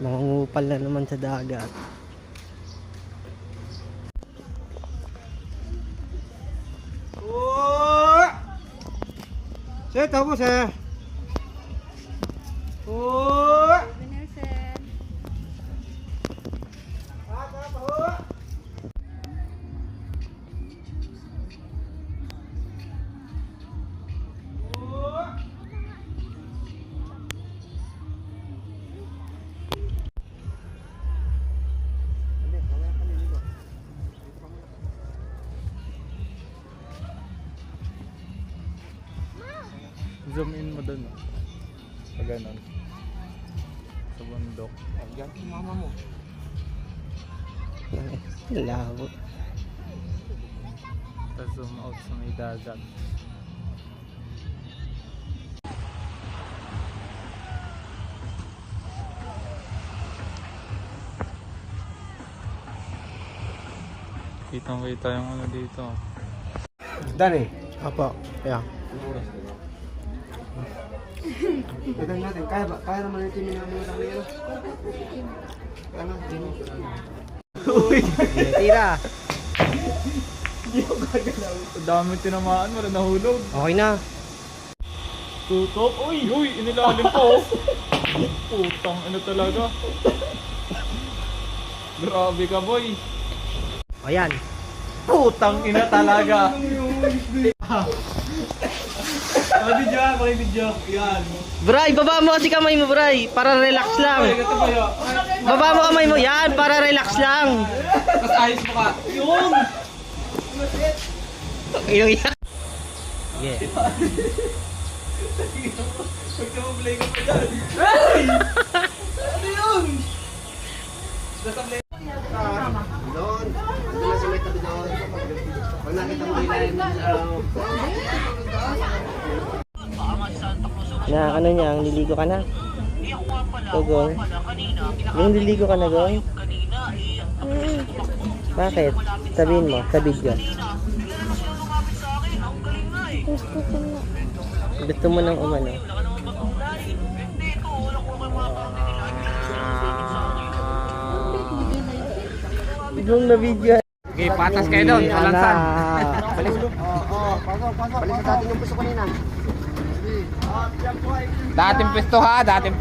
Mangungupal na naman sa dagat. Oh! Saya tahu saya. Oh! Zoom in mo dun. Pag ganon. Sa bundok. Yan si mama mo. Labo. Tapos zoom out sa may dagat. Kitang-kita yung ano dito. Dani. Apo. Yeah. Tignan natin, kaya naman yung timin namin ng ano. Kaya na, Uy! Tira! Ang dami tinamaan, wala nahulog. Okay na. Tutok. Uy! Uy! Inilalim pa oh. Putang ano talaga. Grabe ka boy. O yan. Putang ina talaga. video ah, video. Yan. Bray, baba mo kasi kamay mo, Bray. Para relax lang. Baba mo kamay mo. Yan, para relax lang. Tapos ayos mo ka. Yun! Yung yan. Yeah. Pagkamublay ka pa dyan. Hey! Ano yun? Nasablay. Doon. Doon na sa may tabi doon. Pag nakita mo ilalim Na ano niya, ang liligo ka na? So, Gong? Yung liligo ka na, Gong? Bakit? Sabihin mo, sa video. Gusto mo nang umano? Gong na video. Okay, patas kayo doon. Walang san. Balik. Balik sa dating yung puso kanina. Dating pwesto ha, dating